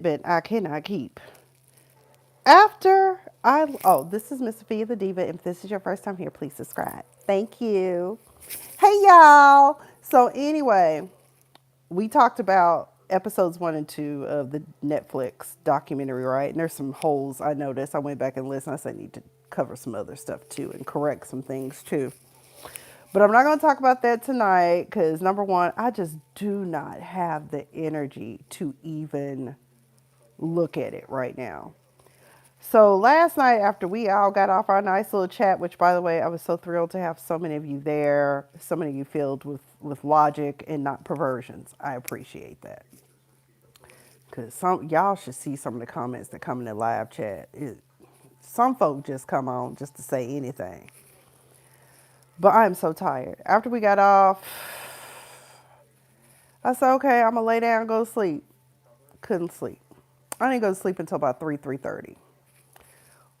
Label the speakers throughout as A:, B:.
A: I cannot keep. This is Miss Sophia the Diva. If this is your first time here, please subscribe. Thank you. Hey, y'all. So, anyway, we talked about episodes 1 and 2 of the Netflix documentary, right? And there's some holes I noticed. I went back and listened. I said I need to cover some other stuff too and correct some things too. But I'm not going to talk about that tonight because number one, I just do not have the energy to even look at it right now. So last night, after we all got off our nice little chat, which by the way, I was so thrilled to have so many of you there, so many of you filled with logic and not perversions. I appreciate that. Because some y'all should see some of the comments that come in the live chat. Some folk just come on just to say anything. But I'm so tired. After we got off, I said, okay, I'm going to lay down and go to sleep. Couldn't sleep. I didn't go to sleep until about 3:30.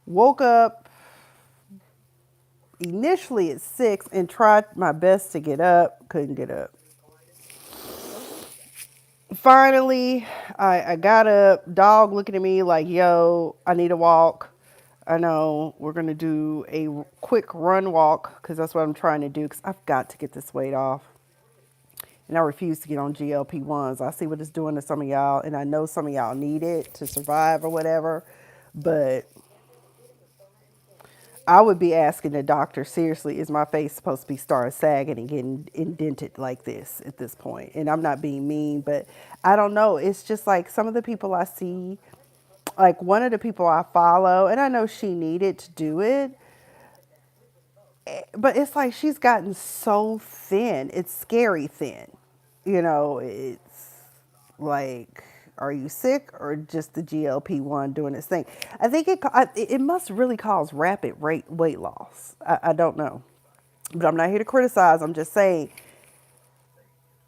A: Woke up initially at 6 and tried my best to get up. Couldn't get up. Finally, I got up. Dog looking at me like, yo, I need a walk. I know we're going to do a quick run walk because that's what I'm trying to do because I've got to get this weight off. And I refuse to get on GLP-1s. I see what it's doing to some of y'all, and I know some of y'all need it to survive or whatever. But I would be asking the doctor, seriously, is my face supposed to be starting sagging and getting indented like this at this point? And I'm not being mean, but I don't know. It's just like some of the people I see, like one of the people I follow, and I know she needed to do it, but it's like she's gotten so thin. It's scary thin. It's like, are you sick or just the GLP-1 doing its thing? I think it must really cause rapid rate weight loss. I don't know. But I'm not here to criticize. I'm just saying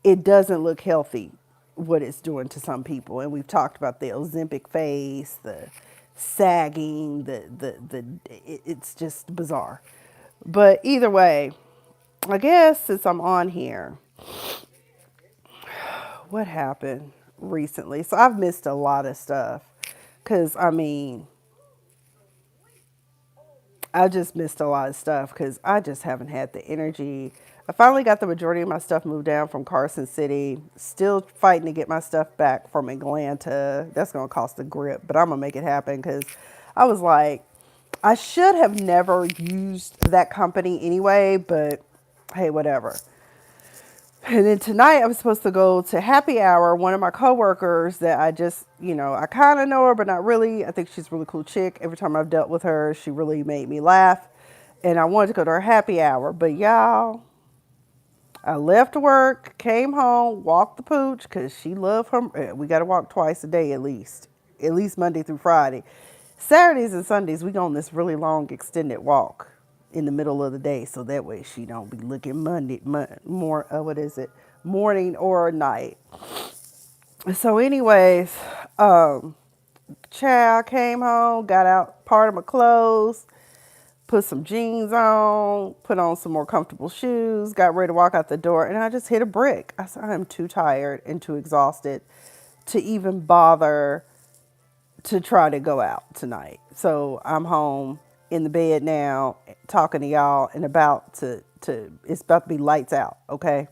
A: it doesn't look healthy what it's doing to some people. And we've talked about the Ozempic face, the sagging, it's just bizarre. But either way, I guess since I'm on here, what happened recently? So I've missed a lot of stuff because I just missed a lot of stuff because I just haven't had the energy. I finally got the majority of my stuff moved down from Carson City. Still fighting to get my stuff back from Atlanta. That's going to cost a grip, but I'm going to make it happen because I was like, I should have never used that company anyway, but hey, whatever. And then tonight I was supposed to go to happy hour. One of my coworkers that I just, I kind of know her, but not really. I think she's a really cool chick. Every time I've dealt with her, she really made me laugh. And I wanted to go to her happy hour. But y'all, I left work, came home, walked the pooch because she loved her. We got to walk twice a day at least Monday through Friday. Saturdays and Sundays, we go on this really long extended walk in the middle of the day, so that way she don't be looking morning or night. So, anyways, child came home, got out part of my clothes, put some jeans on, put on some more comfortable shoes, got ready to walk out the door, and I just hit a brick. I said, I'm too tired and too exhausted to even bother to try to go out tonight. So I'm home in the bed now talking to y'all and about to it's about to be lights out, okay?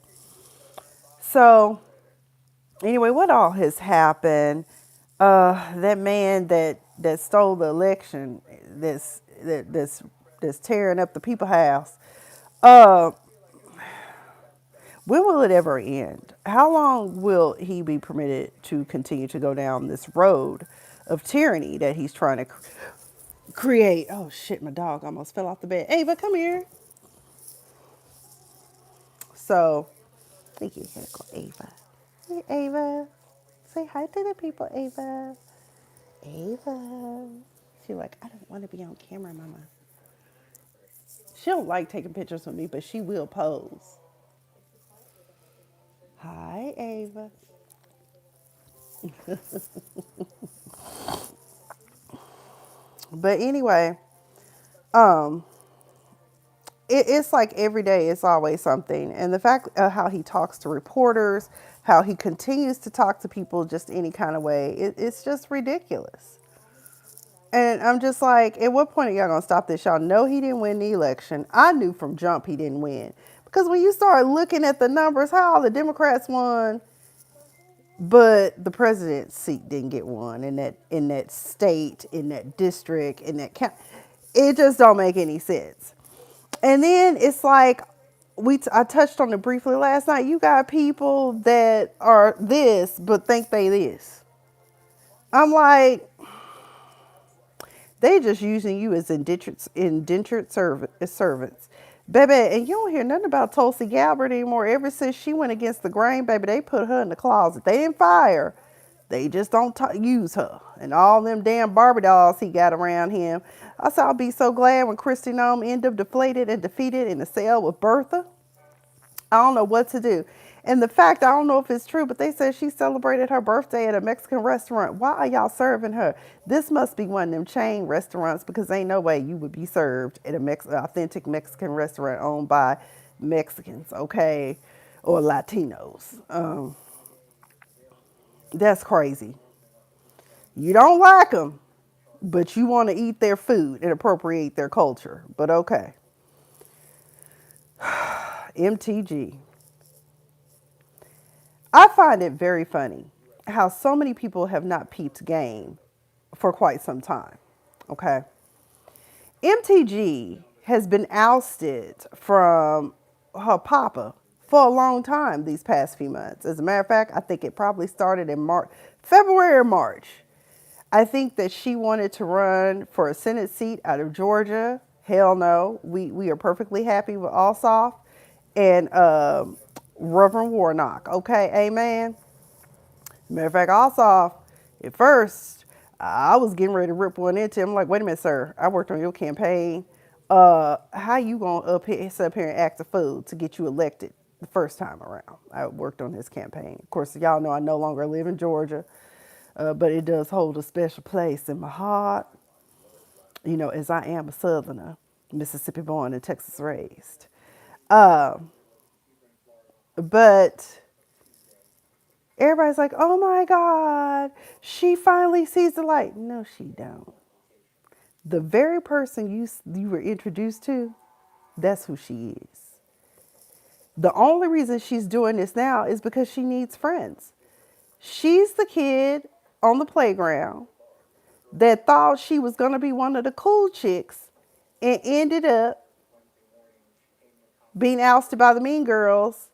A: So anyway, what all has happened? That man that stole the election, that's tearing up the people house. Uh, when will it ever end? How long will he be permitted to continue to go down this road of tyranny that he's trying to create? Oh shit, my dog almost fell off the bed. Ava, come here. So, thank you, Ava. Hey, Ava. Say hi to the people, Ava. Ava. She's like, I don't want to be on camera, mama. She don't like taking pictures with me, but she will pose. Hi, Ava. But anyway, um, it's like every day it's always something. And the fact how he talks to reporters, how he continues to talk to people just any kind of way. It's just ridiculous. And I'm just like, at what point are y'all gonna stop this? Y'all know he didn't win the election. I knew from jump he didn't win. Because when you start looking at the numbers, how all the Democrats won, but the president's seat didn't get one in that state, in that district, in that county. It just don't make any sense. And then it's like I touched on it briefly last night. You got people that are this but think they this. I'm like, they just using you as indentured servants. Baby, and you don't hear nothing about Tulsi Gabbard anymore. Ever since she went against the grain, baby, they put her in the closet. They didn't fire her. They just don't use her. And all them damn Barbie dolls he got around him. I said, I'll be so glad when Kristi Noem ended up deflated and defeated in the cell with Bertha. I don't know what to do. And the fact, I don't know if it's true, but they said she celebrated her birthday at a Mexican restaurant. Why are y'all serving her? This must be one of them chain restaurants, because ain't no way you would be served at a authentic Mexican restaurant owned by Mexicans, okay, or Latinos. That's crazy. You don't like them, but you want to eat their food and appropriate their culture. But okay. MTG. I find it very funny how so many people have not peeped game for quite some time. Okay. MTG has been ousted from her papa for a long time these past few months. As a matter of fact, I think it probably started in February or March. I think that she wanted to run for a Senate seat out of Georgia. Hell no. We are perfectly happy with Ossoff and Reverend Warnock. Okay, amen. Matter of fact, Ossoff, at first, I was getting ready to rip one into him. I'm like, wait a minute, sir. I worked on your campaign. How you gonna sit up here and act a fool to get you elected the first time around? I worked on his campaign. Of course, y'all know I no longer live in Georgia, but it does hold a special place in my heart. You know, as I am a Southerner, Mississippi born and Texas raised. But everybody's like, oh my God, she finally sees the light. No, she don't. The very person you were introduced to, that's who she is. The only reason she's doing this now is because she needs friends. She's the kid on the playground that thought she was going to be one of the cool chicks and ended up being ousted by the mean girls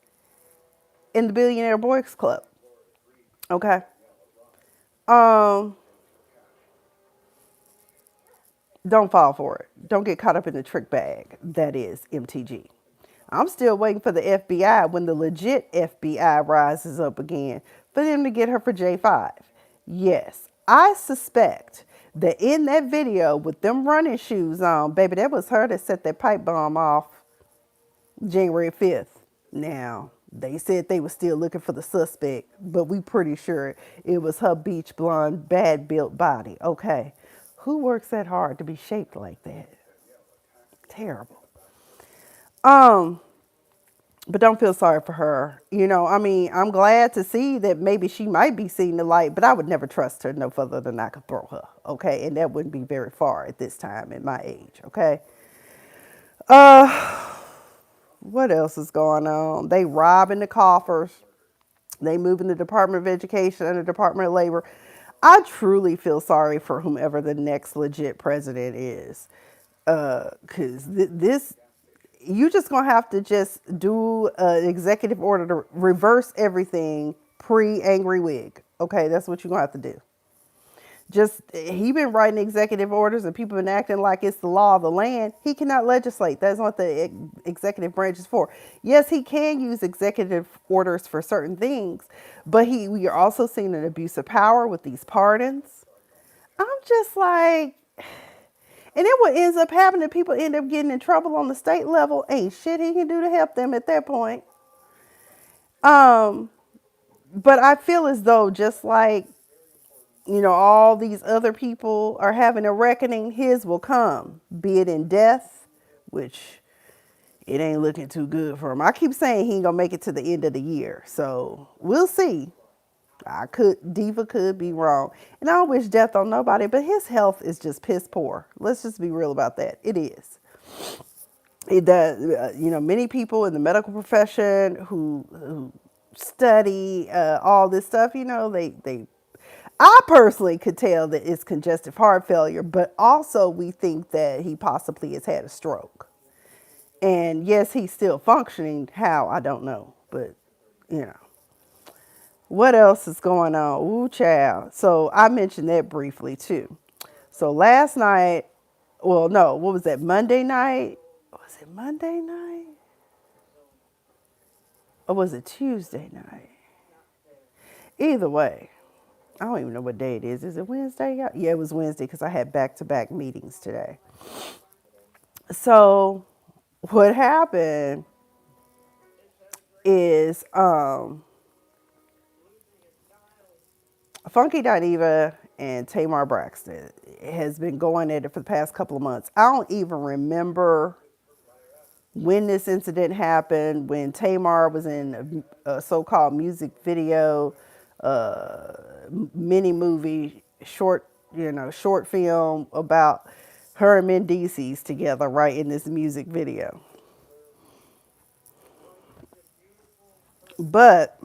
A: in the Billionaire Boys Club. Okay. Don't fall for it. Don't get caught up in the trick bag. That is MTG. I'm still waiting for the FBI, when the legit FBI rises up again, for them to get her for J5. Yes, I suspect that in that video with them running shoes on, baby, that was her that set that pipe bomb off January 5th. Now, they said they were still looking for the suspect, but we pretty sure it was her beach blonde, bad built body. Okay. Who works that hard to be shaped like that? Terrible. But don't feel sorry for her. You know, I mean, I'm glad to see that maybe she might be seeing the light, but I would never trust her no further than I could throw her. Okay. And that wouldn't be very far at this time at my age. Okay. What else is going on? They robbing the coffers. They moving the Department of Education and the Department of Labor. I truly feel sorry for whomever the next legit president is. Because this, you just going to have to just do an executive order to reverse everything pre-Angry Wig. Okay, that's what you're going to have to do. Just, he been writing executive orders and people been acting like it's the law of the land. He cannot legislate. That's what the executive branch is for. Yes, he can use executive orders for certain things, but we are also seeing an abuse of power with these pardons. I'm just like, and then what ends up happening, people end up getting in trouble on the state level. Ain't shit he can do to help them at that point. But I feel as though just like, you know, all these other people are having a reckoning, his will come, be it in death, which it ain't looking too good for him. I keep saying he ain't gonna make it to the end of the year, so we'll see. Diva could be wrong, and I don't wish death on nobody, but his health is just piss poor. Let's just be real about that. It is. It does. Many people in the medical profession who study all this stuff, they I personally could tell that it's congestive heart failure, but also we think that he possibly has had a stroke. And yes, he's still functioning. How? I don't know. But, you know, what else is going on? Ooh, child. So I mentioned that briefly too. So last night, well, no, what was that? Monday night? Was it Monday night? Or was it Tuesday night? Either way, I don't even know what day it is. Is it Wednesday? Yeah, it was Wednesday because I had back-to-back meetings today. So what happened is Funky Diva and Tamar Braxton has been going at it for the past couple of months. I don't even remember when this incident happened, when Tamar was in a so-called music video, mini movie, short film about her and Mendices together, right, in this music video. But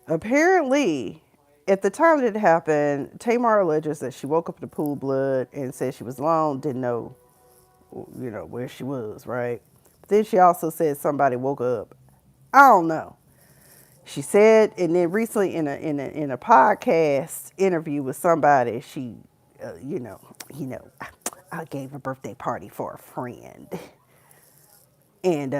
A: apparently, at the time that it happened, Tamar alleges that she woke up in the pool of blood and said she was alone, didn't know, where she was, right? But then she also said somebody woke her up. I don't know. She said, and then recently in a podcast interview with somebody, she, I gave a birthday party for a friend, and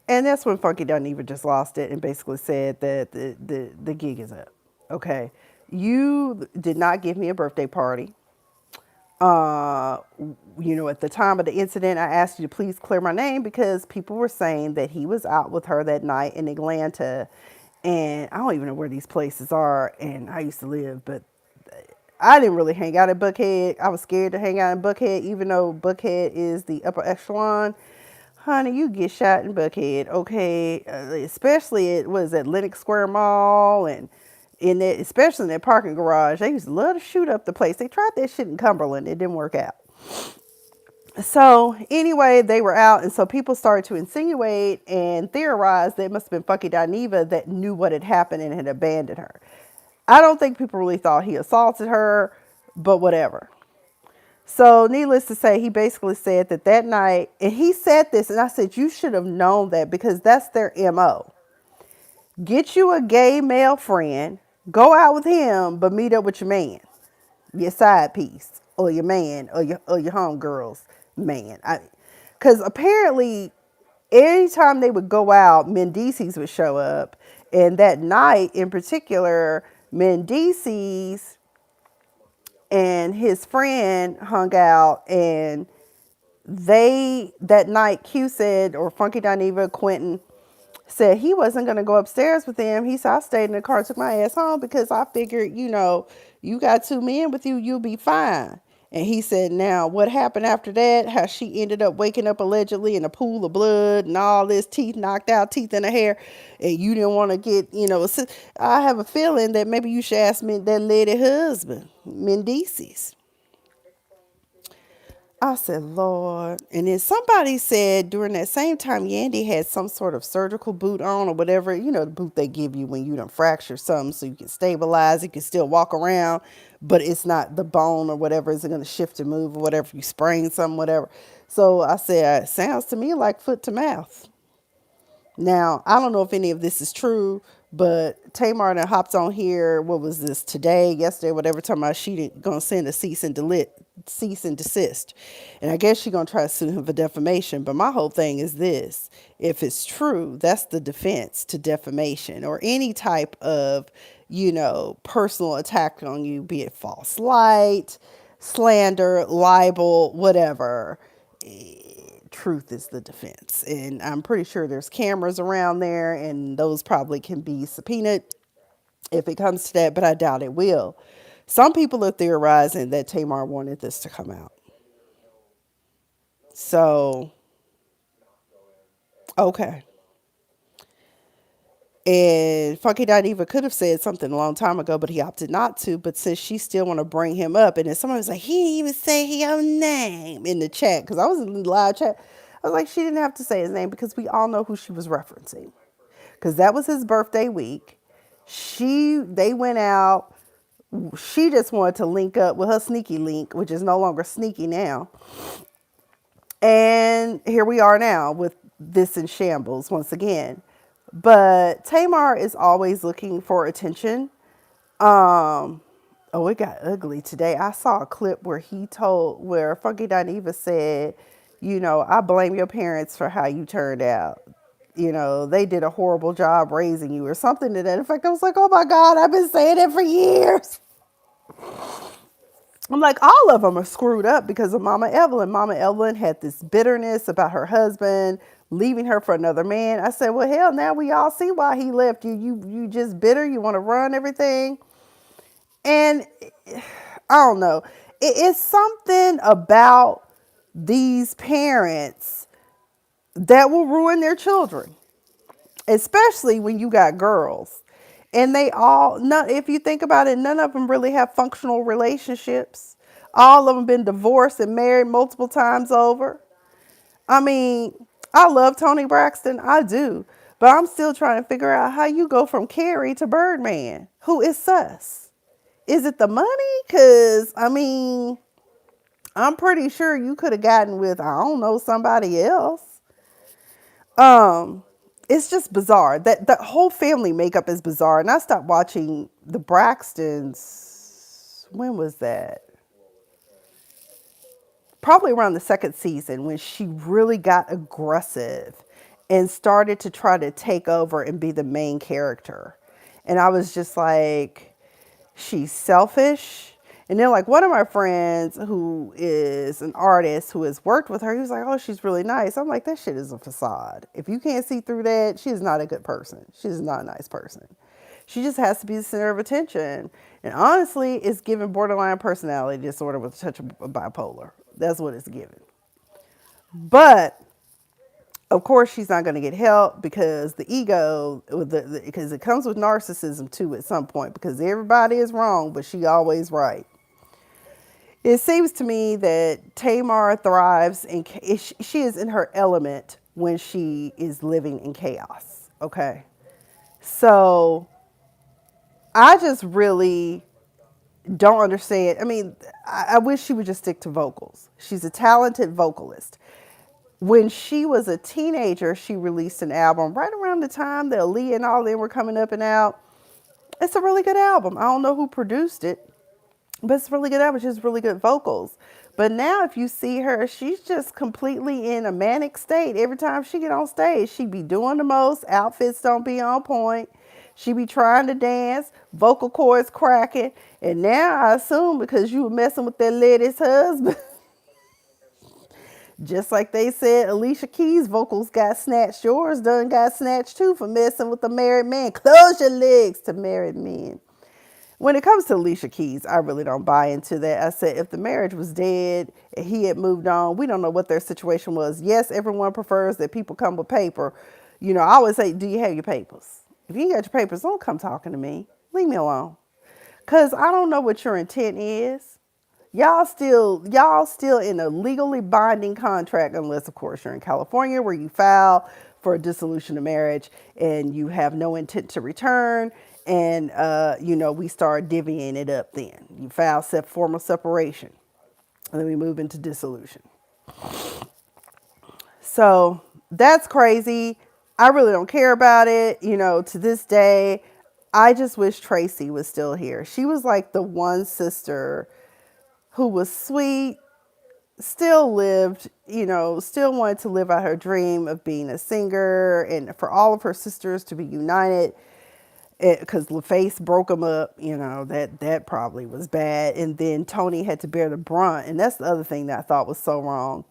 A: and that's when Funky Dineva just lost it and basically said that the gig is up. Okay, you did not give me a birthday party. Uh, at the time of the incident, I asked you to please clear my name because people were saying that he was out with her that night in Atlanta. And I don't even know where these places are. And I used to live, but I didn't really hang out at Buckhead. I was scared to hang out in Buckhead, even though Buckhead is the upper echelon. Honey, you get shot in Buckhead, okay? Especially at Lenox Square Mall and especially in that parking garage. They used to love to shoot up the place. They tried that shit in Cumberland. It didn't work out. So anyway, they were out, and so people started to insinuate and theorize that it must have been Funky Dineva that knew what had happened and had abandoned her. I don't think people really thought he assaulted her, but whatever. So needless to say, he basically said that night, and he said this, and I said, you should have known that because that's their MO. Get you a gay male friend, go out with him, but meet up with your man, your side piece, or your man, or your homegirl's man. Because apparently, anytime they would go out, Mendices would show up, and that night in particular, Mendices and his friend hung out, and that night Q said, or Funky Dineva, Quentin said he wasn't going to go upstairs with them. He said, I stayed in the car, took my ass home because I figured, you got two men with you, you'll be fine. And he said, now what happened after that, how she ended up waking up allegedly in a pool of blood and all this, teeth knocked out, teeth in her hair, and you didn't want to get, I have a feeling that maybe you should ask me that lady husband, Mendices. I said, Lord. And then somebody said during that same time, Yandy had some sort of surgical boot on or whatever, the boot they give you when you done fracture something so you can stabilize, you can still walk around, but it's not the bone or whatever isn't going to shift and move or whatever. You sprain something, whatever. So I said, it sounds to me like foot to mouth. Now, I don't know if any of this is true, but Tamar and hopped on here. What was this today, yesterday, whatever time she gonna send a cease and desist, and I guess she gonna try to sue him for defamation. But my whole thing is this: if it's true, that's the defense to defamation or any type of, personal attack on you, be it false light, slander, libel, whatever. Truth is the defense. And I'm pretty sure there's cameras around there and those probably can be subpoenaed if it comes to that, but I doubt it will. Some people are theorizing that Tamar wanted this to come out. So, okay. And Funky Diva could have said something a long time ago, but he opted not to. But since she still want to bring him up, and then somebody was like, he didn't even say his own name in the chat, because I was in the live chat. I was like, she didn't have to say his name because we all know who she was referencing. Because that was his birthday week. They went out. She just wanted to link up with her sneaky link, which is no longer sneaky now. And here we are now with this in shambles once again. But Tamar is always looking for attention. Um, oh, it got ugly today. I saw a clip where Funky Dineva said, I blame your parents for how you turned out. They did a horrible job raising you or something to that effect. I was like, oh my God, I've been saying it for years. I'm like, all of them are screwed up because of Mama Evelyn. Mama Evelyn had this bitterness about her husband leaving her for another man. I said, well, hell, now we all see why he left you. You just bitter. You want to run everything. And I don't know. It's something about these parents that will ruin their children, especially when you got girls. And if you think about it, none of them really have functional relationships. All of them been divorced and married multiple times over. I mean, I love Tony Braxton. I do. But I'm still trying to figure out how you go from Carrie to Birdman. Who is sus? Is it the money? Because, I mean, I'm pretty sure you could have gotten with, I don't know, somebody else. It's just bizarre. That whole family makeup is bizarre. And I stopped watching the Braxtons. When was that? Probably around the second season when she really got aggressive and started to try to take over and be the main character. And I was just like, she's selfish. And then like one of my friends who is an artist who has worked with her, he was like, oh, she's really nice. I'm like, that shit is a facade. If you can't see through that, she is not a good person. She is not a nice person. She just has to be the center of attention. And honestly, it's giving borderline personality disorder with a touch of bipolar. That's what it's giving. But of course, she's not going to get help because the ego, because it comes with narcissism too at some point, because everybody is wrong, but she always right. It seems to me that Tamar thrives and she is in her element when she is living in chaos. Okay. So I just really don't understand. I mean, I wish she would just stick to vocals. She's a talented vocalist. When she was a teenager, she released an album right around the time that Aaliyah and all them were coming up and out. It's a really good album. I don't know who produced it, but it's a really good album. She has really good vocals. But now if you see her, she's just completely in a manic state. Every time she get on stage, she be doing the most. Outfits don't be on point. She be trying to dance, vocal cords cracking. And now I assume because you were messing with that lady's husband, just like they said, Alicia Keys' vocals got snatched. Yours done got snatched too for messing with a married man. Close your legs to married men. When it comes to Alicia Keys, I really don't buy into that. I said if the marriage was dead and he had moved on, we don't know what their situation was. Yes, everyone prefers that people come with paper. I always say, do you have your papers? If you ain't got your papers, don't come talking to me. Leave me alone. Because I don't know what your intent is. Y'all still in a legally binding contract, unless of course you're in California where you file for a dissolution of marriage and you have no intent to return. And, we start divvying it up then. You file formal separation and then we move into dissolution. So that's crazy. I really don't care about it. To this day, I just wish Tracy was still here. She was like the one sister who was sweet, still lived, still wanted to live out her dream of being a singer and for all of her sisters to be united. Because LaFace broke them up, that probably was bad. And then Tony had to bear the brunt. And that's the other thing that I thought was so wrong.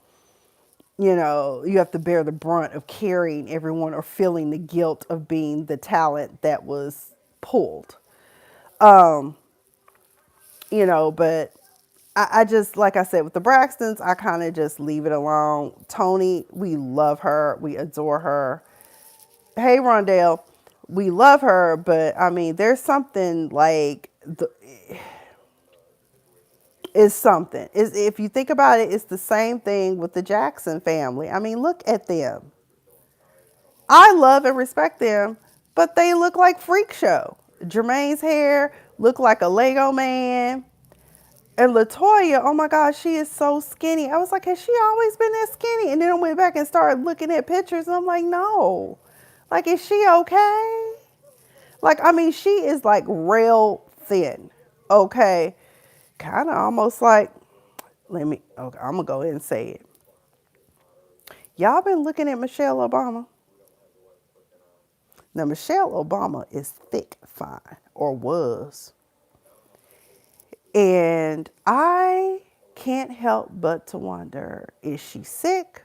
A: You have to bear the brunt of carrying everyone or feeling the guilt of being the talent that was pulled. But I just, like I said, with the Braxtons, I kind of just leave it alone. Tony, we love her. We adore her. Hey, Rondell, we love her, but I mean, there's something like, it's something. If you think about it, it's the same thing with the Jackson family. I mean, look at them. I love and respect them, but they look like freak show. Jermaine's hair looked like a Lego man. And Latoya, oh my God, she is so skinny. I was like, has she always been that skinny? And then I went back and started looking at pictures. And I'm like, no. Like, is she okay? Like, I mean, she is like real thin. Okay. Kind of almost like, okay, I'm going to go ahead and say it. Y'all been looking at Michelle Obama? Now, Michelle Obama is thick fine, or was. And I can't help but to wonder, is she sick,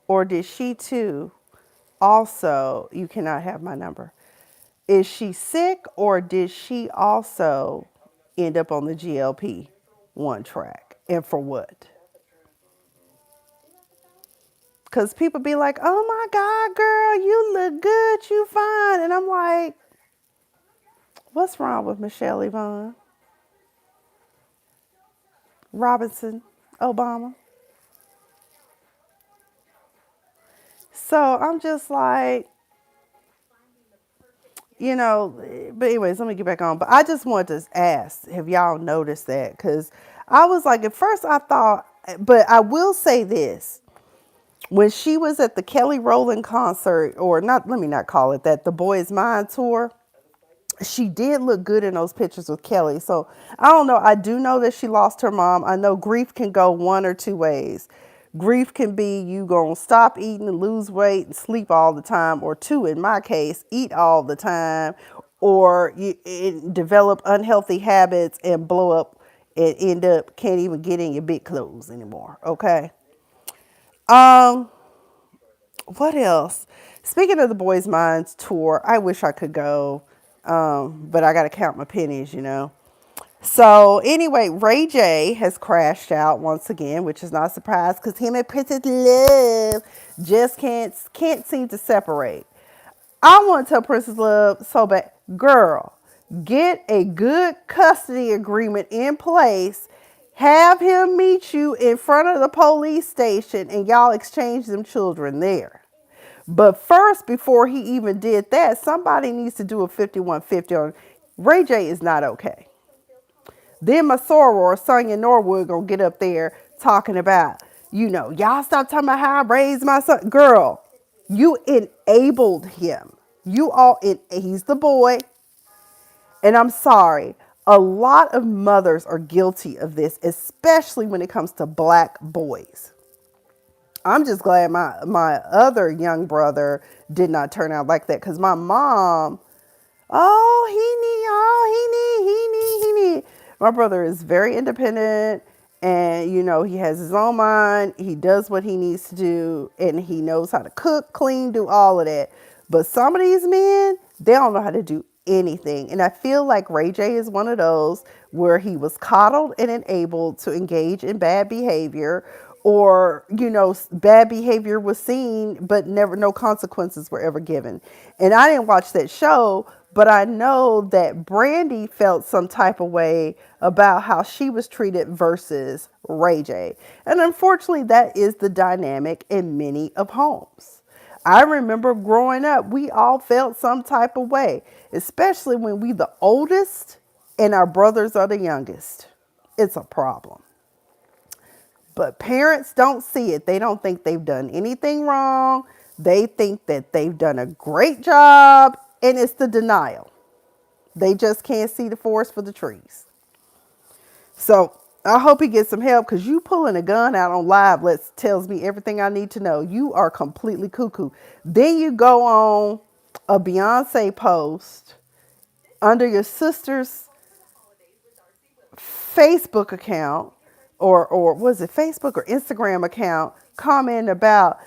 A: or did she too also, you cannot have my number. Is she sick, or did she also end up on the GLP-1 track? And for what? Because people be like, oh my God, girl, you look good, you fine. And I'm like, what's wrong with Michelle Yvonne Robinson Obama? So I'm just like, but anyways, let me get back on. But I just wanted to ask, have y'all noticed that? Because I was like, at first I thought, but I will say this. When she was at the Kelly Rowland concert, or not, let me not call it that, the Boys Mind tour, she did look good in those pictures with Kelly. So I don't know. I do know that she lost her mom. I know grief can go one or two ways. Grief can be you gonna stop eating and lose weight and sleep all the time, or two, in my case, eat all the time, or you develop unhealthy habits and blow up and end up can't even get in your big clothes anymore. Okay. Um, what else? Speaking of the Boys Minds tour, I wish I could go, but I got to count my pennies. So anyway, Ray J has crashed out once again, which is not a surprise because him and Princess Love just can't seem to separate. I want to tell Princess Love so bad, girl, get a good custody agreement in place. Have him meet you in front of the police station and y'all exchange them children there. But first, before he even did that, somebody needs to do a 5150 on Ray J is not okay. Then my soror, Sonya Norwood, gonna get up there talking about, y'all stop talking about how I raised my son. Girl, you enabled him. He's the boy. And I'm sorry, a lot of mothers are guilty of this, especially when it comes to black boys. I'm just glad my other young brother did not turn out like that, because my mom, he need. My brother is very independent, and he has his own mind. He does what he needs to do, and he knows how to cook, clean, do all of that. But some of these men, they don't know how to do anything. And I feel like Ray J is one of those where he was coddled and enabled to engage in bad behavior, or bad behavior was seen but no consequences were ever given. And I didn't watch that show, but I know that Brandy felt some type of way about how she was treated versus Ray J. And unfortunately, that is the dynamic in many of homes. I remember growing up, we all felt some type of way, especially when we the oldest and our brothers are the youngest. It's a problem. But parents don't see it. They don't think they've done anything wrong. They think that they've done a great job, and it's the denial. They just can't see the forest for the trees. So I hope he gets some help, because you pulling a gun out on live tells me everything I need to know. You are completely cuckoo. Then you go on a Beyonce post under your sister's Facebook account, or was it Facebook or Instagram account, comment about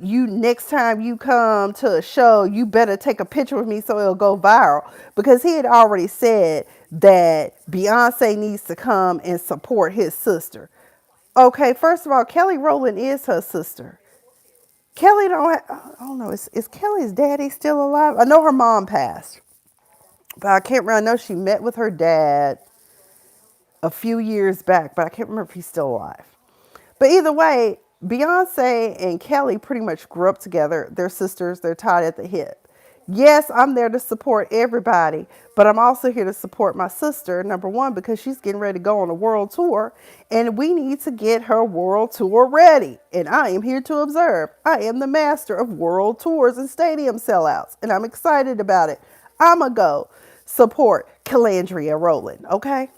A: you next time you come to a show, you better take a picture with me so it'll go viral. Because he had already said that Beyonce needs to come and support his sister. Okay, first of all, Kelly Rowland is her sister. Kelly I don't know, is Kelly's daddy still alive? I know her mom passed, but I can't remember. I know she met with her dad a few years back, but I can't remember if he's still alive. But either way, Beyonce and Kelly pretty much grew up together. They're sisters, they're tied at the hip. Yes, I'm there to support everybody, but I'm also here to support my sister, number one, because she's getting ready to go on a world tour, and we need to get her world tour ready. And I am here to observe. I am the master of world tours and stadium sellouts, and I'm excited about it. I'm going to go support Calandria Rowland, okay?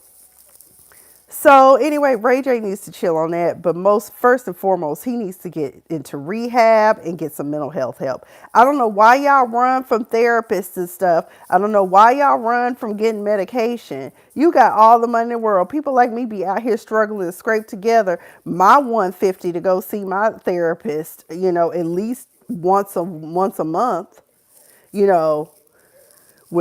A: So anyway, Ray J needs to chill on that, but first and foremost, he needs to get into rehab and get some mental health help. I don't know why y'all run from therapists and stuff. I don't know why y'all run from getting medication. You got all the money in the world. People like me be out here struggling to scrape together my 150 to go see my therapist, at least once a month, you know,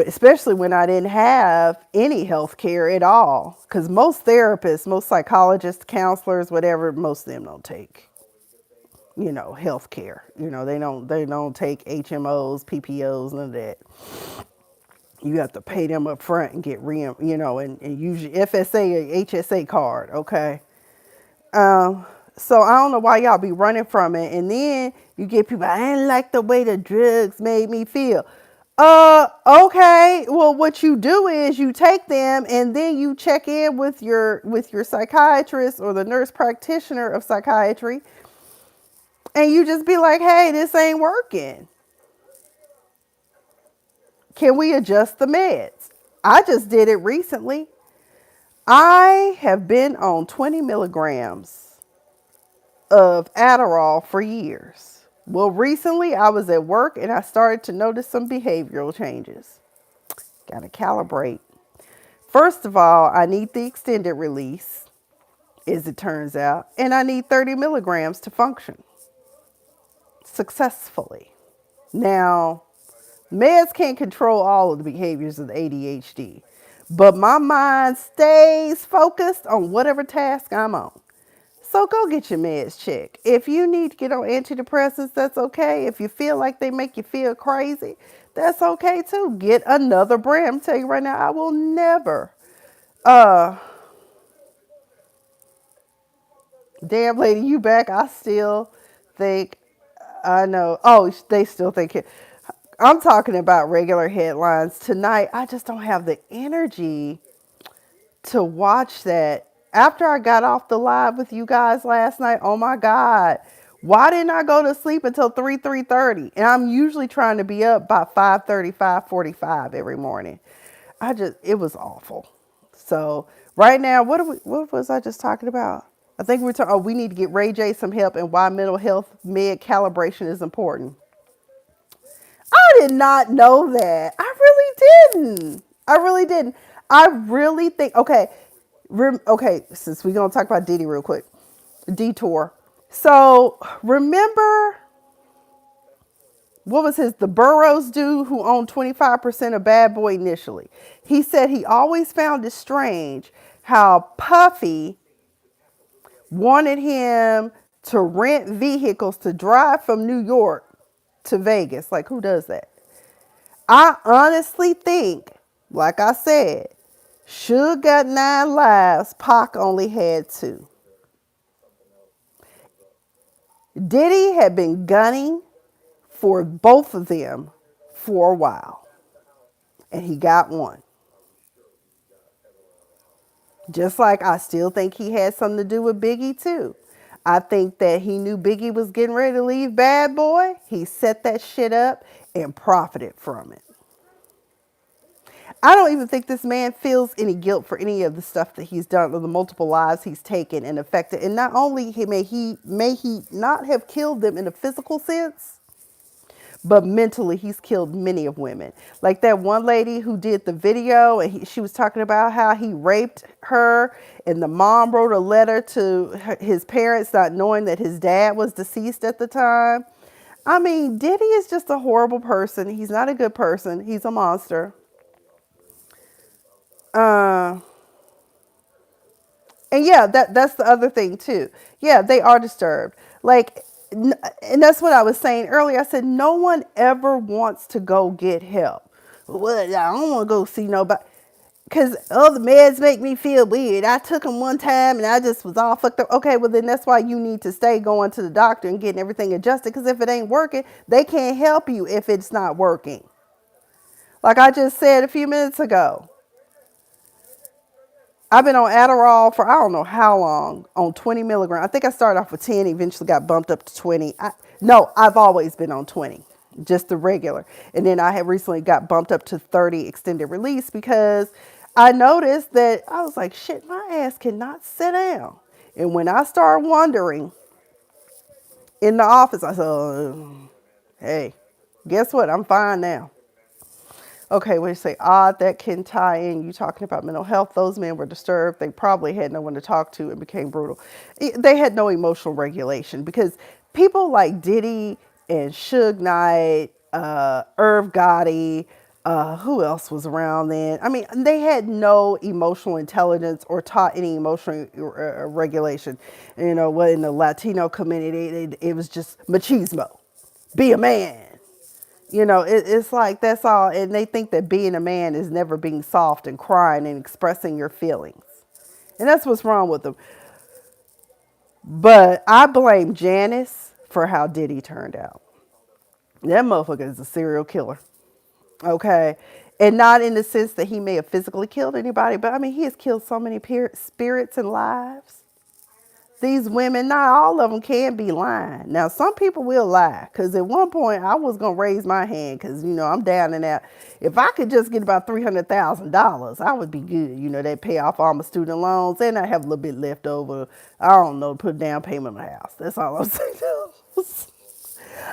A: especially when I didn't have any health care at all. Because most therapists, most psychologists, counselors, whatever, most of them don't take, health care. They don't take HMOs, PPOs, none of that. You have to pay them up front and get and use your FSA or HSA card, okay? So I don't know why y'all be running from it. And then you get people, I didn't like the way the drugs made me feel. Okay. Well, what you do is you take them and then you check in with your psychiatrist or the nurse practitioner of psychiatry. And you just be like, hey, this ain't working. Can we adjust the meds? I just did it recently. I have been on 20 milligrams of Adderall for years. Well, recently I was at work and I started to notice some behavioral changes. Got to calibrate. First of all, I need the extended release, as it turns out, and I need 30 milligrams to function successfully. Now, meds can't control all of the behaviors of the ADHD, but my mind stays focused on whatever task I'm on. So go get your meds checked. If you need to get on antidepressants, that's okay. If you feel like they make you feel crazy, that's okay too. Get another brand. I'm telling you right now, I will never. Damn lady, you back? I still think I know. Oh, they still think it. I'm talking about regular headlines tonight. I just don't have the energy to watch that. After I got off the live with you guys last night, oh my God, why didn't I go to sleep until 3:30? And I'm usually trying to be up by 5:30, 5:45 every morning. It was awful. So right now, what was I just talking about? I think we're talking, we need to get Ray J some help and why mental health med calibration is important. I did not know that. I really didn't. I really didn't. I really think, okay, since we're going to talk about Diddy real quick. Detour. So remember, what was the Burroughs dude who owned 25% of Bad Boy initially? He said he always found it strange how Puffy wanted him to rent vehicles to drive from New York to Vegas. Like, who does that? I honestly think, like I said, Suge got 9 lives, Pac only had 2. Diddy had been gunning for both of them for a while, and he got 1. Just like I still think he had something to do with Biggie too. I think that he knew Biggie was getting ready to leave Bad Boy. He set that shit up and profited from it. I don't even think this man feels any guilt for any of the stuff that he's done or the multiple lives he's taken and affected. And not only may he not have killed them in a physical sense, but mentally he's killed many of women. Like that one lady who did the video and she was talking about how he raped her and the mom wrote a letter to his parents not knowing that his dad was deceased at the time. I mean, Diddy is just a horrible person. He's not a good person. He's a monster. Uh, and yeah, that's the other thing too. Yeah, they are disturbed. Like, and that's what I was saying earlier. I said no one ever wants to go get help. Well, I don't want to go see nobody. Because the meds make me feel weird. I took them one time and I just was all fucked up. Okay, well then that's why you need to stay going to the doctor and getting everything adjusted. Because if it ain't working, they can't help you if it's not working. Like I just said a few minutes ago, I've been on Adderall for I don't know how long, on 20 milligrams. I think I started off with 10, eventually got bumped up to 20. No, I've always been on 20, just the regular. And then I have recently got bumped up to 30 extended release because I noticed that I was like, shit, my ass cannot sit down. And when I started wondering in the office, I said, hey, guess what? I'm fine now. Okay, when you say odd, that can tie in. You talking about mental health. Those men were disturbed. They probably had no one to talk to and became brutal. They had no emotional regulation because people like Diddy and Suge Knight, Irv Gotti, who else was around then? I mean, they had no emotional intelligence or taught any emotional regulation. You know, what in the Latino community, it was just machismo. Be a man. You know, it's like that's all. And they think that being a man is never being soft and crying and expressing your feelings. And that's what's wrong with them. But I blame Janice for how Diddy turned out. That motherfucker is a serial killer. Okay. And not in the sense that he may have physically killed anybody, but I mean, he has killed so many spirits and lives. These women, not all of them can be lying. Now, some people will lie, because at one point I was going to raise my hand because, you know, I'm down and out. If I could just get about $300,000, I would be good. You know, that pay off all my student loans, and I have a little bit left over, I don't know, to put a down payment on my house. That's all I'm saying.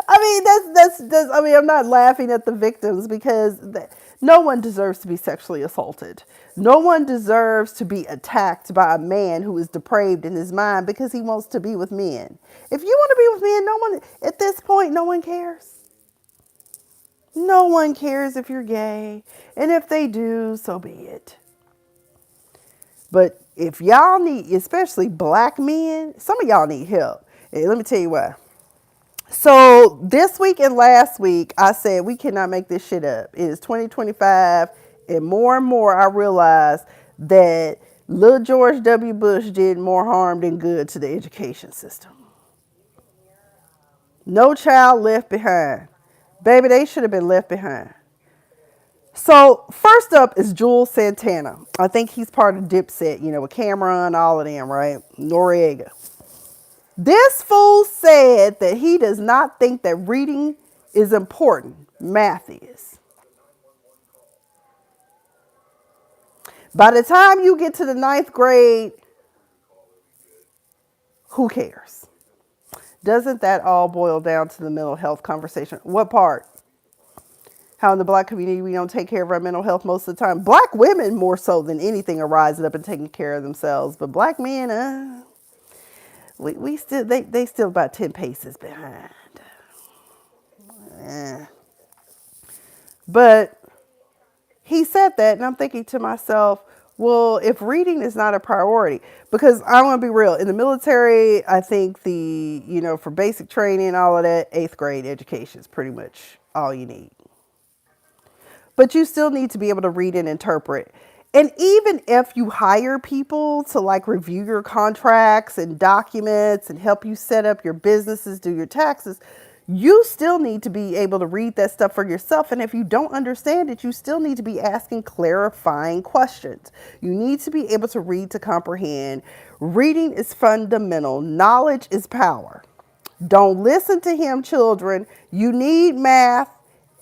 A: I mean, that's I mean, I'm not laughing at the victims because no one deserves to be sexually assaulted. No one deserves to be attacked by a man who is depraved in his mind because he wants to be with men. If you want to be with men, no one, at this point, no one cares. No one cares if you're gay. And if they do, so be it. But if y'all need, especially black men, some of y'all need help. And let me tell you why. So this week and last week, I said we cannot make this shit up. It is 2025, and more I realized that little George W. Bush did more harm than good to the education system. No child left behind. Baby, they should have been left behind. So first up is Jules Santana. I think he's part of Dipset, you know, with Cameron, all of them, right? Noriega. This fool said that he does not think that reading is important. Math is. By the time you get to the 9th grade, who cares? Doesn't that all boil down to the mental health conversation? What part? How in the black community we don't take care of our mental health most of the time. Black women more so than anything are rising up and taking care of themselves. But black men, we still they still about 10 paces behind. But he said that, and I'm thinking to myself, well, if reading is not a priority, because I want to be real, in the military, I think for basic training, all of that, 8th grade education is pretty much all you need. But you still need to be able to read and interpret. And even if you hire people to like review your contracts and documents and help you set up your businesses, do your taxes, you still need to be able to read that stuff for yourself. And if you don't understand it, you still need to be asking clarifying questions. You need to be able to read to comprehend. Reading is fundamental. Knowledge is power. Don't listen to him, children. You need math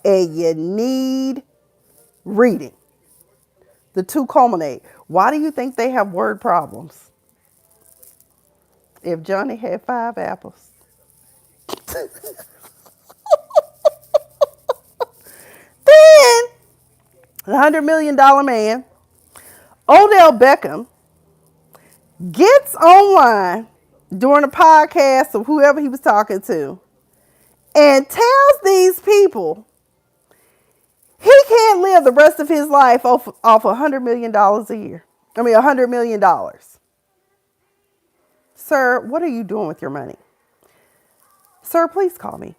A: and you need reading. The two culminate. Why do you think they have word problems? If Johnny had 5 apples. Then, the $100 million man, Odell Beckham, gets online during a podcast of whoever he was talking to and tells these people he can't live the rest of his life off $100 million a year. I mean, $100 million. Sir, what are you doing with your money? Sir, please call me.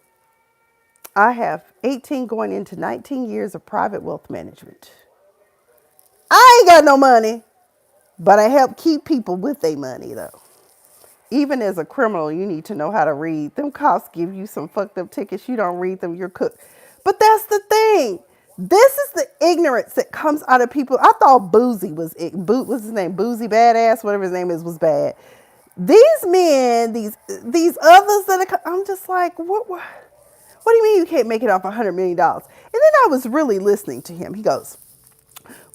A: I have 18 going into 19 years of private wealth management. I ain't got no money, but I help keep people with their money, though. Even as a criminal, you need to know how to read. Them cops give you some fucked up tickets. You don't read them, you're cooked. But that's the thing. This is the ignorance that comes out of people. I thought Boozy what's his name? Boozy Badass, whatever his name is, was bad. These men, these others that I'm just like, what do you mean you can't make it off $100 million? And then I was really listening to him. He goes,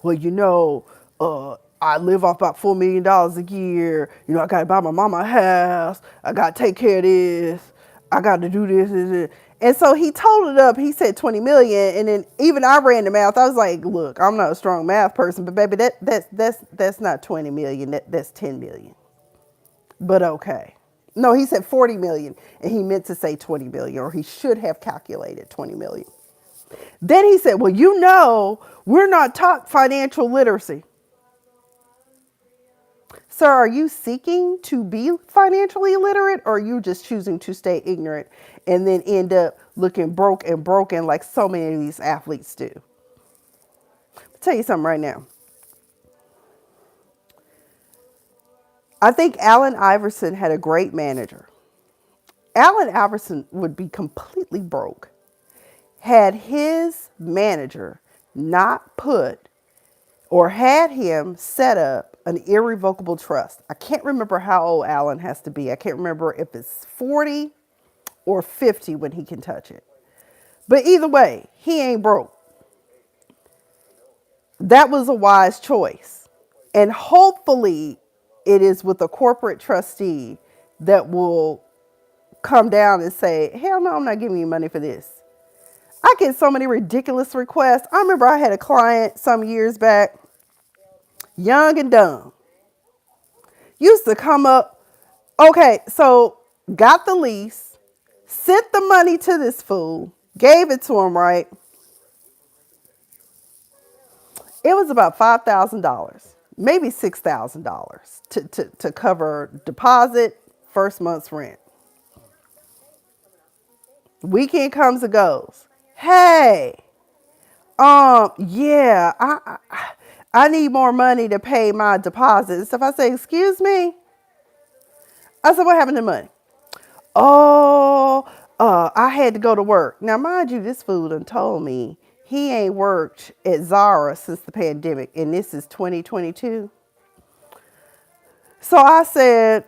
A: well, I live off about $4 million a year. I got to buy my mama a house. I got to take care of this. I got to do this. And so he totaled it up. He said 20 million. And then even I ran the math. I was like, look, I'm not a strong math person, but baby, that's not 20 million. That's 10 million. But okay. No, he said 40 million and he meant to say 20 million, or he should have calculated 20 million. Then he said, well, we're not taught financial literacy. Sir, are you seeking to be financially illiterate, or are you just choosing to stay ignorant and then end up looking broke and broken like so many of these athletes do? I'll tell you something right now. I think Allen Iverson had a great manager. Allen Iverson would be completely broke had his manager not put or had him set up an irrevocable trust. I can't remember how old Allen has to be. I can't remember if it's 40 or 50 when he can touch it. But either way, he ain't broke. That was a wise choice. And hopefully it is with a corporate trustee that will come down and say, hell no, I'm not giving you money for this. I get so many ridiculous requests. I remember I had a client some years back, young and dumb, used to come up, okay, so got the lease, sent the money to this fool, gave it to him, right? It was about $5,000, maybe $6,000 to cover deposit, first month's rent. Weekend comes and goes. Hey, yeah, I need more money to pay my deposit and stuff. I say, excuse me? I said, what happened to money? Oh, I had to go to work. Now, mind you, this fool done told me he ain't worked at Zara since the pandemic, and this is 2022. So I said,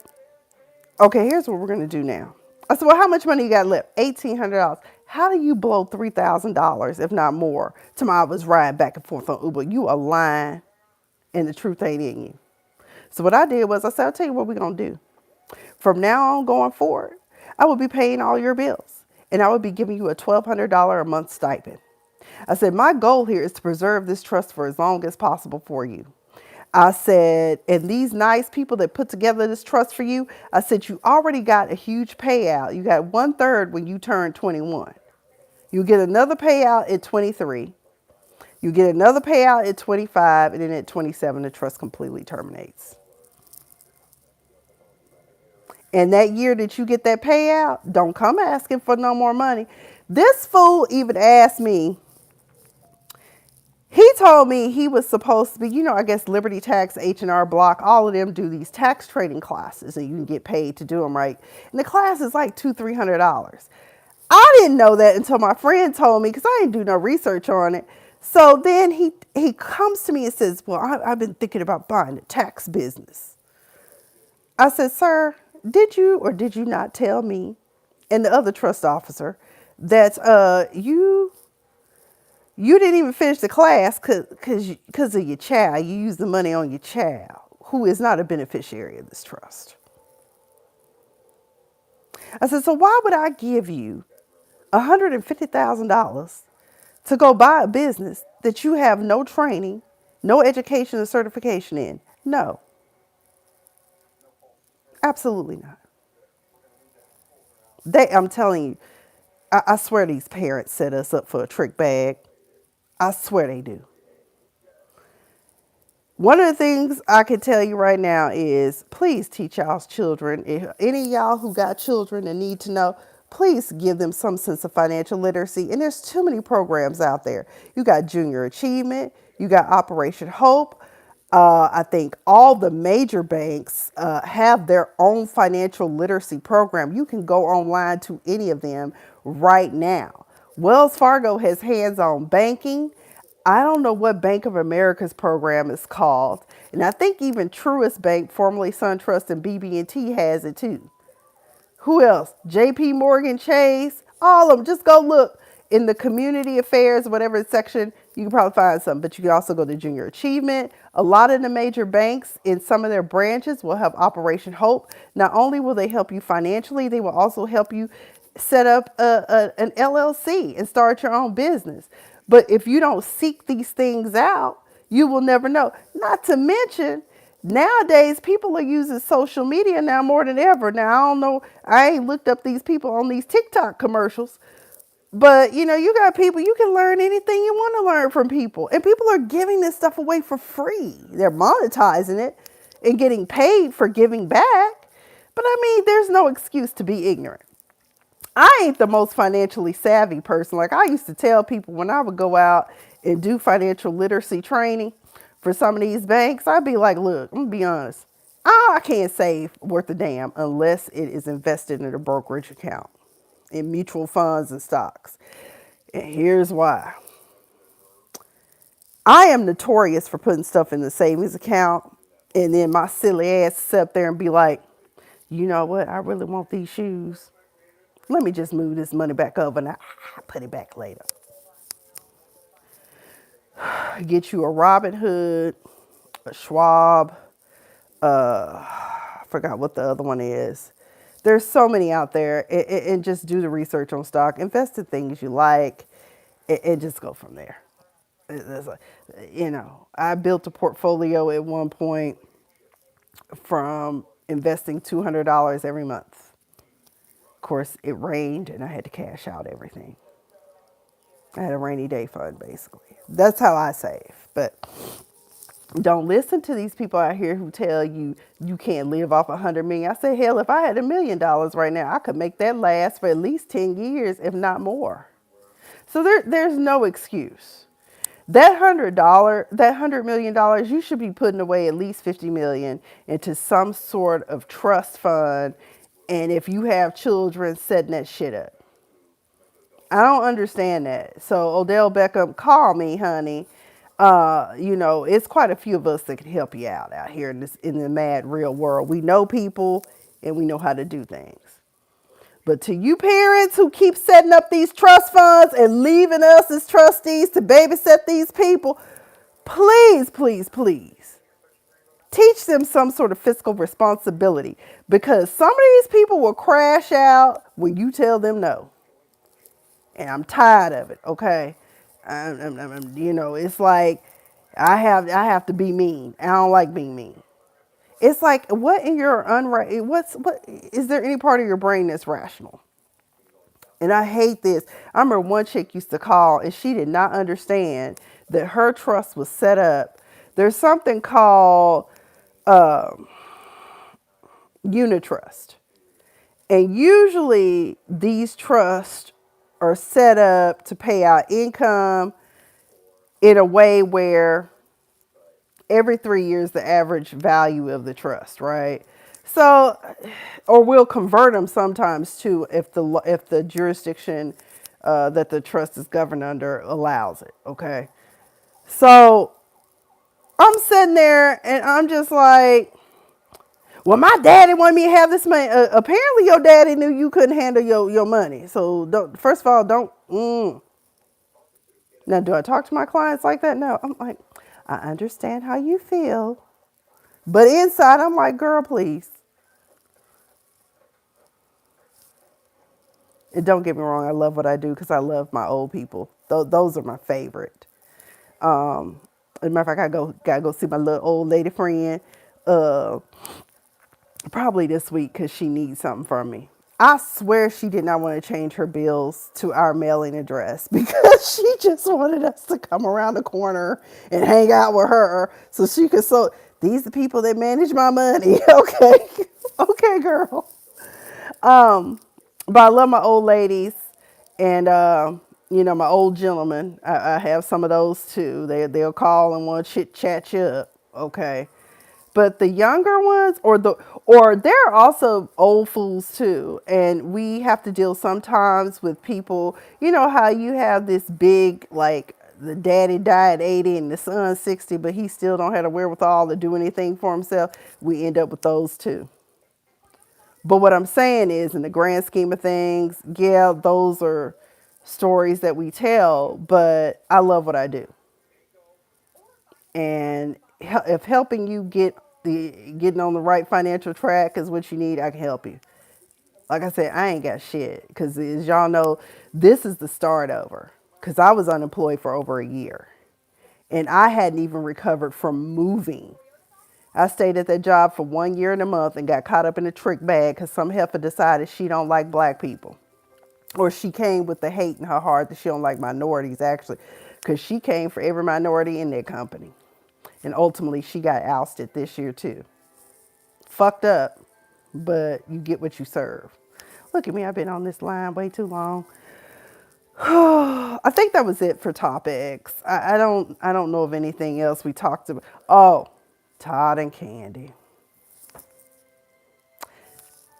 A: okay, here's what we're going to do now. I said, well, how much money you got left? $1,800. How do you blow $3,000, if not more? Tomorrow I was riding back and forth on Uber. You are lying, and the truth ain't in you. So what I did was I said, I'll tell you what we're going to do. From now on going forward, I will be paying all your bills, and I will be giving you a $1,200 a month stipend. I said, my goal here is to preserve this trust for as long as possible for you. I said, and these nice people that put together this trust for you, I said, you already got a huge payout. You got 1/3 when you turn 21. You get another payout at 23. You get another payout at 25, and then at 27, the trust completely terminates. And that year that you get that payout, don't come asking for no more money. This fool even asked me, he told me he was supposed to be, I guess Liberty Tax, H&R Block, all of them do these tax training classes and you can get paid to do them, right? And the class is like $200-$300. I didn't know that until my friend told me because I didn't do no research on it. So then he comes to me and says, well, I've been thinking about buying a tax business. I said, sir, did you or did you not tell me and the other trust officer that you didn't even finish the class because of your child? You used the money on your child, who is not a beneficiary of this trust. I said, so why would I give you $150,000 to go buy a business that you have no training, no education or certification in? No, absolutely not. I'm telling you, I swear these parents set us up for a trick bag. I swear they do. One of the things I can tell you right now is please teach y'all's children. If any of y'all who got children and need to know, please give them some sense of financial literacy. And there's too many programs out there. You got Junior Achievement, you got Operation Hope. I think all the major banks have their own financial literacy program. You can go online to any of them right now. Wells Fargo has hands-on banking. I don't know what Bank of America's program is called. And I think even Truist Bank, formerly SunTrust and BB&T has it too. Who else? JP Morgan Chase, all of them. Just go look in the community affairs, whatever section, you can probably find something. But you can also go to Junior Achievement. A lot of the major banks in some of their branches will have Operation Hope. Not only will they help you financially, they will also help you set up an LLC and start your own business. But if you don't seek these things out, you will never know. Not to mention, nowadays people are using social media now more than ever. Now, I don't know, I ain't looked up these people on these TikTok commercials, but you got people, you can learn anything you want to learn from people. And people are giving this stuff away for free. They're monetizing it and getting paid for giving back. But I mean, there's no excuse to be ignorant. I ain't the most financially savvy person. Like I used to tell people when I would go out and do financial literacy training for some of these banks, I'd be like, look, I'm gonna be honest. I can't save worth a damn unless it is invested in a brokerage account, in mutual funds and stocks. And here's why. I am notorious for putting stuff in the savings account and then my silly ass sit up there and be like, you know what? I really want these shoes. Let me just move this money back over and I put it back later. Get you a Robinhood, a Schwab, I forgot what the other one is. There's so many out there, and just do the research on stock. Invest in things you like, and just go from there. I built a portfolio at one point from investing $200 every month. Of course, it rained, and I had to cash out everything. I had a rainy day fund, basically. That's how I save. But don't listen to these people out here who tell you you can't live off $100 million. I say, hell, if I had $1 million right now, I could make that last for at least 10 years, if not more. So there's no excuse. That $100 million, you should be putting away at least $50 million into some sort of trust fund. And if you have children, setting that shit up. I don't understand that. So Odell Beckham, call me, honey. It's quite a few of us that can help you out here in the mad real world. We know people and we know how to do things. But to you parents who keep setting up these trust funds and leaving us as trustees to babysit these people, please, please, please teach them some sort of fiscal responsibility, because some of these people will crash out when you tell them no. And I'm tired of it, okay? It's like I have to be mean. I don't like being mean. It's like, what in your what is there any part of your brain that's rational? And I hate this. I remember one chick used to call and she did not understand that her trust was set up. There's something called unitrust. And usually these trusts are set up to pay out income in a way where every 3 years the average value of the trust, right? So, or we'll convert them sometimes too if the jurisdiction that the trust is governed under allows it. Okay, so I'm sitting there and I'm just like, well, my daddy wanted me to have this money. Apparently, your daddy knew you couldn't handle your money. So, first of all, don't. Now, do I talk to my clients like that? No. I'm like, I understand how you feel. But inside, I'm like, girl, please. And don't get me wrong, I love what I do because I love my old people. Those are my favorite. As a matter of fact, gotta go see my little old lady friend probably this week because she needs something from me. I swear she did not want to change her bills to our mailing address because she just wanted us to come around the corner and hang out with her so she could. So these are the people that manage my money. Okay. Okay, girl. But I love my old ladies and, my old gentlemen. I have some of those too. They'll call and want to chit chat you up. Okay. But the younger ones or they're also old fools too. And we have to deal sometimes with people, you know how you have this big, like, the daddy died at 80 and the son 60, but he still don't have the wherewithal to do anything for himself. We end up with those too. But what I'm saying is, in the grand scheme of things, yeah, those are stories that we tell, but I love what I do. And if helping you getting on the right financial track is what you need, I can help you. Like I said, I ain't got shit because, as y'all know, this is the start over. Because I was unemployed for over a year, and I hadn't even recovered from moving. I stayed at that job for 1 year and a month and got caught up in a trick bag because some heifer decided she don't like black people. Or she came with the hate in her heart that she don't like minorities, actually, because she came for every minority in their company. And ultimately, she got ousted this year, too. Fucked up, but you get what you serve. Look at me, I've been on this line way too long. I think that was it for topics. I don't know of anything else we talked about. Oh, Todd and Candy.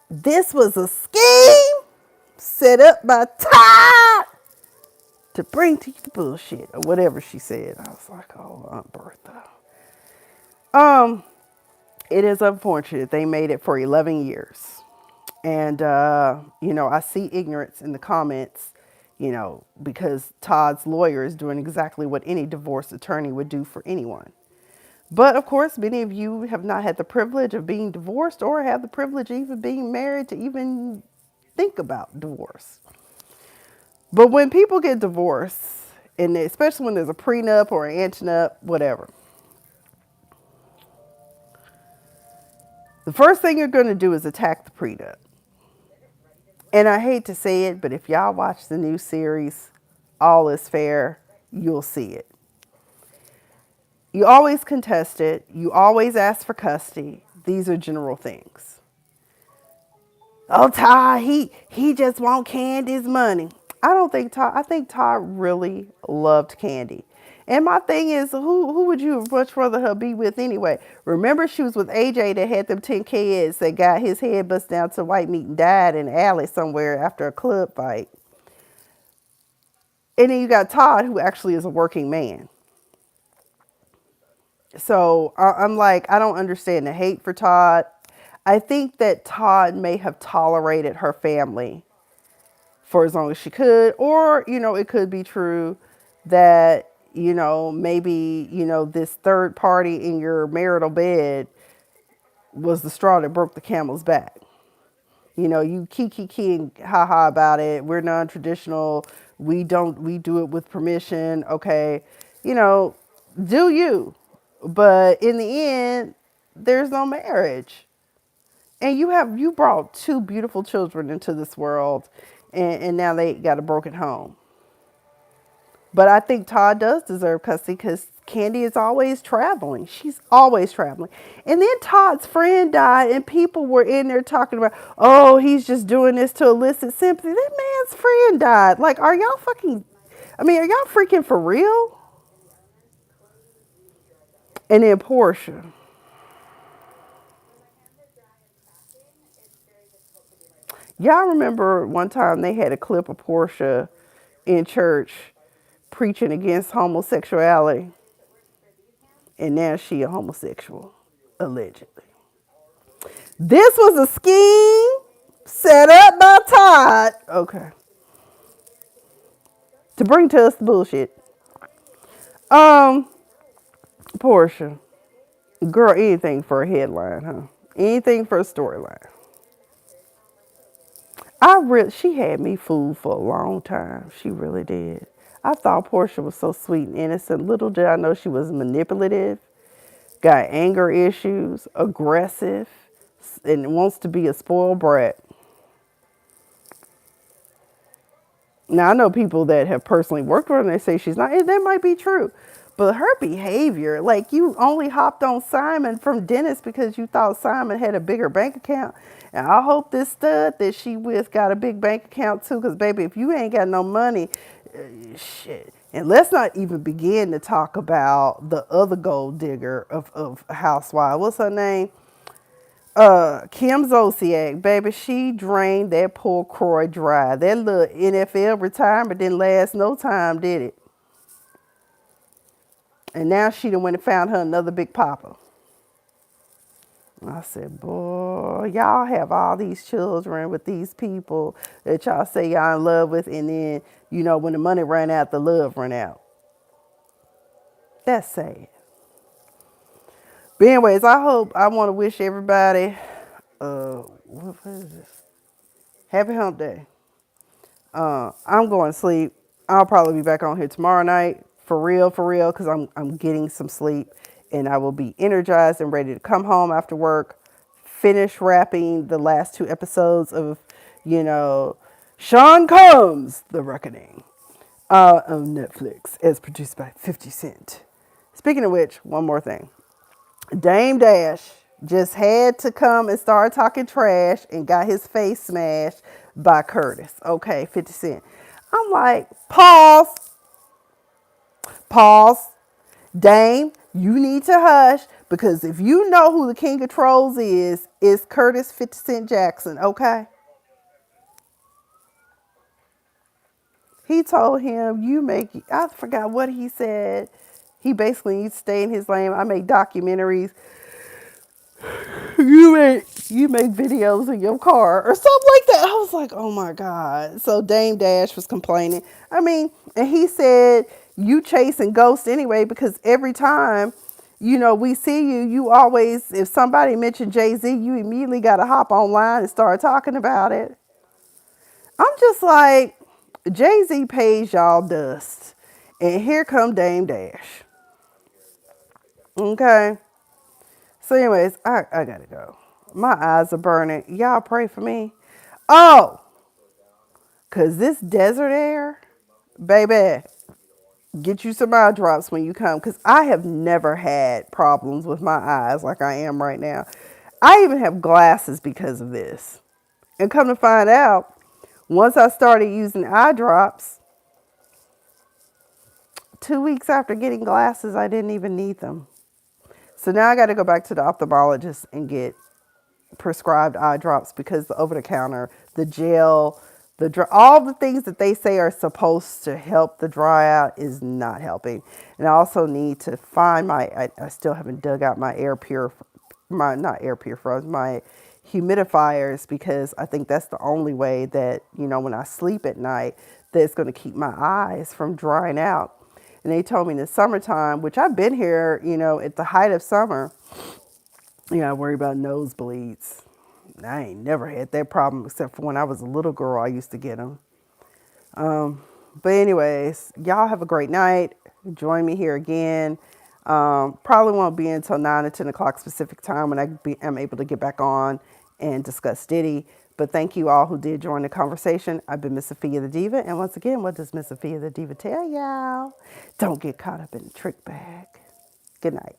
A: This was a scheme set up by Todd to bring to you the bullshit or whatever she said. I was like, oh, Aunt Bertha. It is unfortunate. They made it for 11 years. And, I see ignorance in the comments, because Todd's lawyer is doing exactly what any divorce attorney would do for anyone. But of course, many of you have not had the privilege of being divorced or have the privilege of even being married to even think about divorce. But when people get divorced, and especially when there's a prenup or an antenup, whatever, the first thing you're going to do is attack the prenup. And I hate to say it, but if y'all watch the new series, All Is Fair, you'll see it. You always contest it. You always ask for custody. These are general things. Oh, Todd, he just want Candy's money. I don't think Todd, I think Todd really loved Candy. And my thing is, who would you much rather her be with anyway? Remember, she was with AJ that had them 10 kids that got his head bust down to white meat and died in an alley somewhere after a club fight. And then you got Todd, who actually is a working man. So I'm like, I don't understand the hate for Todd. I think that Todd may have tolerated her family for as long as she could, or, it could be true that, maybe, this third party in your marital bed was the straw that broke the camel's back. You kiki and haha about it. We're non-traditional. We do it with permission. Okay. Do you. But in the end, there's no marriage. And you brought two beautiful children into this world, and now they got a broken home. But I think Todd does deserve custody because Candy is always traveling. She's always traveling. And then Todd's friend died, and people were in there talking about, oh, he's just doing this to elicit sympathy. That man's friend died. Like, are y'all freaking for real? And then Portia. Y'all remember one time they had a clip of Portia in church preaching against homosexuality, and now she a homosexual, allegedly. This was a scheme set up by Todd, okay, to bring to us the bullshit. Portia, girl, anything for a headline, huh? Anything for a storyline. She had me fooled for a long time. She really did. I thought Portia was so sweet and innocent. Little did I know she was manipulative, got anger issues, aggressive, and wants to be a spoiled brat. Now, I know people that have personally worked with her and they say she's not, and that might be true. But her behavior, like you only hopped on Simon from Dennis because you thought Simon had a bigger bank account. And I hope this stud that she with got a big bank account too, because baby, if you ain't got no money, shit. And let's not even begin to talk about the other gold digger of Housewives. What's her name? Kim Zolciak, baby, she drained that poor Croy dry. That little NFL retirement didn't last no time, did it? And now she done went and found her another big papa. I said, boy, y'all have all these children with these people that y'all say y'all in love with, and then, when the money ran out, the love ran out. That's sad. But anyways, I want to wish everybody, what is this? Happy hump day. I'm going to sleep. I'll probably be back on here tomorrow night for real, because I'm getting some sleep, and I will be energized and ready to come home after work, finish wrapping the last 2 episodes of, Sean Combs, The Reckoning, on Netflix, as produced by 50 Cent. Speaking of which, one more thing. Dame Dash just had to come and start talking trash and got his face smashed by Curtis. Okay, 50 Cent. I'm like, pause. Dame, you need to hush, because if you know who the king of trolls is, it's Curtis 50 Cent Jackson, okay? He told him, I forgot what he said. He basically needs to stay in his lane. I make documentaries. You make videos in your car or something like that. I was like, oh my God. So Dame Dash was complaining. I mean, and he said, you chasing ghosts anyway, because every time, we see you, you always, if somebody mentioned Jay-Z, you immediately got to hop online and start talking about it. I'm just like, Jay-Z pays y'all dust. And here come Dame Dash. Okay. So anyways, I gotta go. My eyes are burning. Y'all pray for me. Oh, because this desert air, baby, get you some eye drops when you come. Because I have never had problems with my eyes like I am right now. I even have glasses because of this. And come to find out, once I started using eye drops, 2 weeks after getting glasses, I didn't even need them. So now I got to go back to the ophthalmologist and get prescribed eye drops, because the over-the-counter, the gel, all the things that they say are supposed to help the dry out is not helping. And I also need to find I still haven't dug out my not air purifiers, my humidifiers, because I think that's the only way that, when I sleep at night, that's going to keep my eyes from drying out. And they told me in the summertime, which I've been here, at the height of summer, I worry about nosebleeds. I ain't never had that problem except for when I was a little girl. I used to get them. But anyways, y'all have a great night. Join me here again. Probably won't be until 9 or 10 o'clock Pacific time when I'm able to get back on and discuss Diddy. But thank you all who did join the conversation. I've been Miss Sophia the Diva. And once again, what does Miss Sophia the Diva tell y'all? Don't get caught up in the trick bag. Good night.